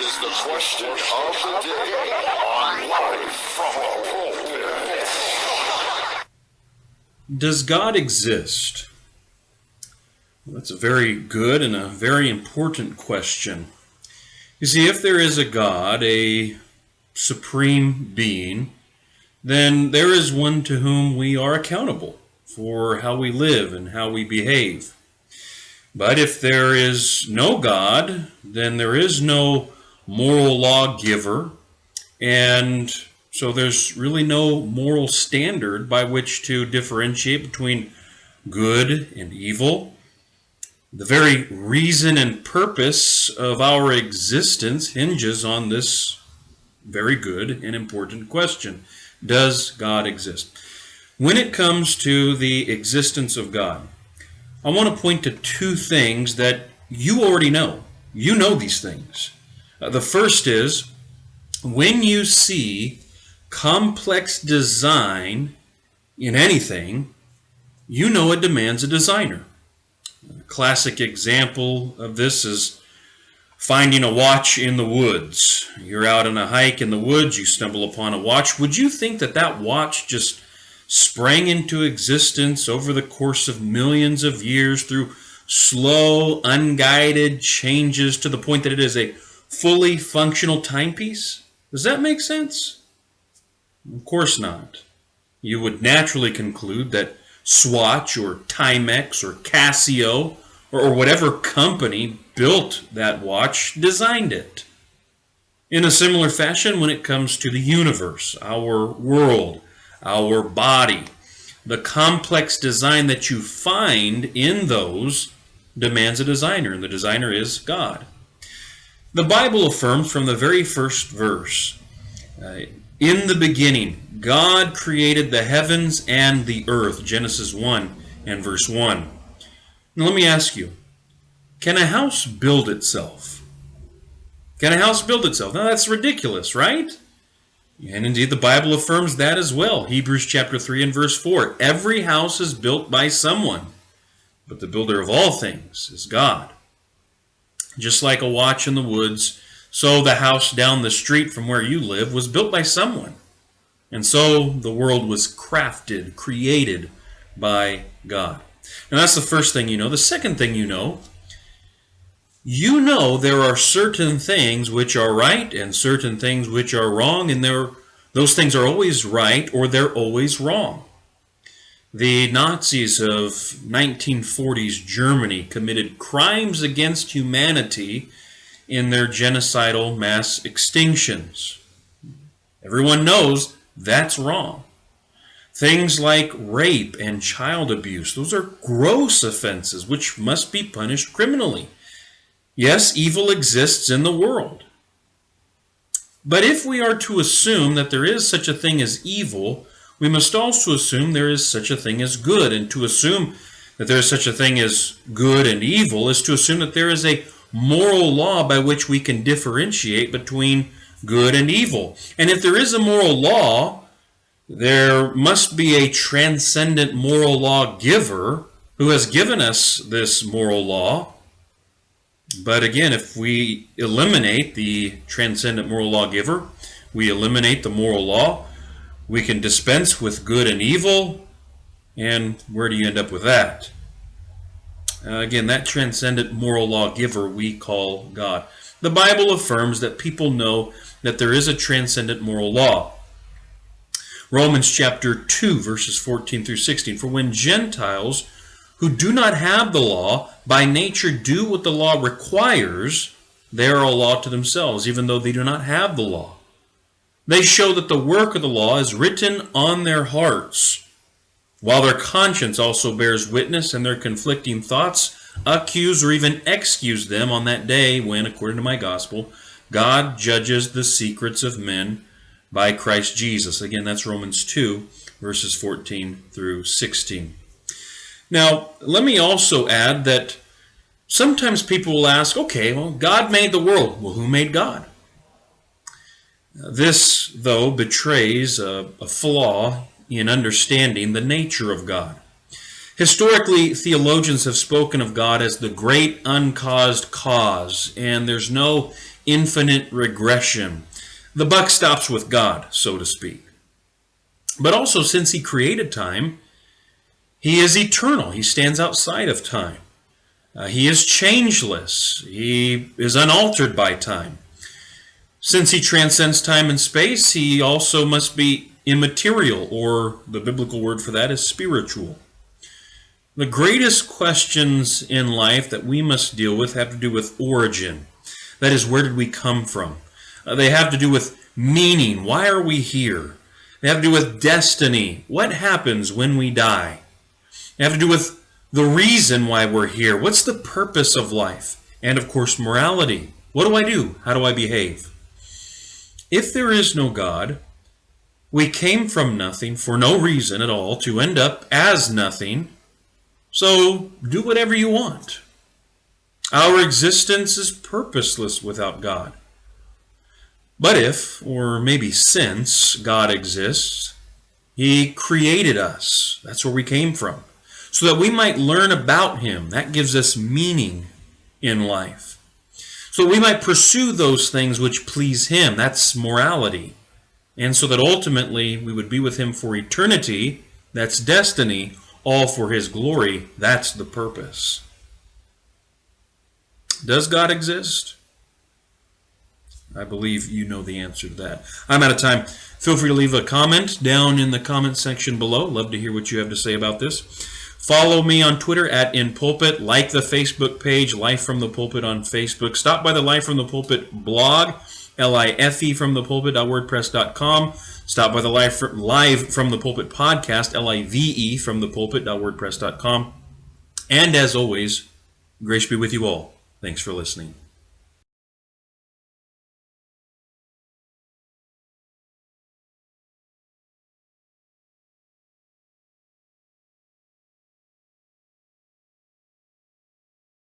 is the question of the day on Live from the Pulpit. Does God exist? Well, that's a very good and a very important question. You see, if there is a God, a supreme being, then there is one to whom we are accountable for how we live and how we behave. But if there is no God, then there is no moral lawgiver, and so there's really no moral standard by which to differentiate between good and evil. The very reason and purpose of our existence hinges on this very good and important question. Does God exist? When it comes to the existence of God, I want to point to two things that you already know. You know these things. The first is, when you see complex design in anything, you know it demands a designer. A classic example of this is finding a watch in the woods. You're out on a hike in the woods, you stumble upon a watch. Would you think that that watch just sprang into existence over the course of millions of years through slow, unguided changes to the point that it is a fully functional timepiece? Does that make sense? Of course not. You would naturally conclude that Swatch or Timex or Casio or whatever company built that watch designed it. In a similar fashion, when it comes to the universe, our world, our body, the complex design that you find in those demands a designer, and the designer is God. The Bible affirms from the very first verse, in the beginning, God created the heavens and the earth, Genesis 1 and verse 1. Now let me ask you, can a house build itself? Can a house build itself? Now that's ridiculous, right? And indeed, the Bible affirms that as well. Hebrews chapter 3 and verse 4. Every house is built by someone, but the builder of all things is God. Just like a watch in the woods, so the house down the street from where you live was built by someone. And so the world was crafted, created by God. Now that's the first thing you know. The second thing you know there are certain things which are right and certain things which are wrong, and those things are always right or they're always wrong. The Nazis of 1940s Germany committed crimes against humanity in their genocidal mass extinctions. Everyone knows that's wrong. Things like rape and child abuse, those are gross offenses which must be punished criminally. Yes, evil exists in the world. But if we are to assume that there is such a thing as evil, we must also assume there is such a thing as good. And to assume that there is such a thing as good and evil is to assume that there is a moral law by which we can differentiate between good and evil. And if there is a moral law, there must be a transcendent moral lawgiver who has given us this moral law. But again, if we eliminate the transcendent moral lawgiver, we eliminate the moral law, we can dispense with good and evil, and where do you end up with that? Again, that transcendent moral lawgiver we call God. The Bible affirms that people know that there is a transcendent moral law. Romans chapter 2, verses 14 through 16. For when Gentiles who do not have the law by nature do what the law requires, they are a law to themselves, even though they do not have the law. They show that the work of the law is written on their hearts, while their conscience also bears witness, and their conflicting thoughts accuse or even excuse them on that day when, according to my gospel, God judges the secrets of men by Christ Jesus. Again, that's Romans 2, verses 14 through 16. Now, let me also add that sometimes people will ask, okay, well, God made the world. Well, who made God? This, though, betrays a flaw in understanding the nature of God. Historically, theologians have spoken of God as the great uncaused cause, and there's no infinite regression. The buck stops with God, so to speak. But also, since he created time, he is eternal. He stands outside of time. He is changeless. He is unaltered by time. Since he transcends time and space, he also must be immaterial, or the biblical word for that is spiritual. The greatest questions in life that we must deal with have to do with origin. That is, where did we come from? They have to do with meaning. Why are we here? They have to do with destiny. What happens when we die? They have to do with the reason why we're here. What's the purpose of life? And of course, morality. What do I do? How do I behave? If there is no God, we came from nothing for no reason at all to end up as nothing. So do whatever you want. Our existence is purposeless without God. But if, or maybe since, God exists, he created us. That's where we came from. So that we might learn about him. That gives us meaning in life. So that we might pursue those things which please him. That's morality. And so that ultimately we would be with him for eternity. That's destiny. All for his glory. That's the purpose. Does God exist? I believe you know the answer to that. I'm out of time. Feel free to leave a comment down in the comment section below. Love to hear what you have to say about this. Follow me on Twitter at InPulpit. Like the Facebook page, Life from the Pulpit on Facebook. Stop by the Life from the Pulpit blog, LIFE from the pulpit.wordpress.com. Stop by the Live from the Pulpit podcast, LIVE from the pulpit.wordpress.com. And as always, grace be with you all. Thanks for listening.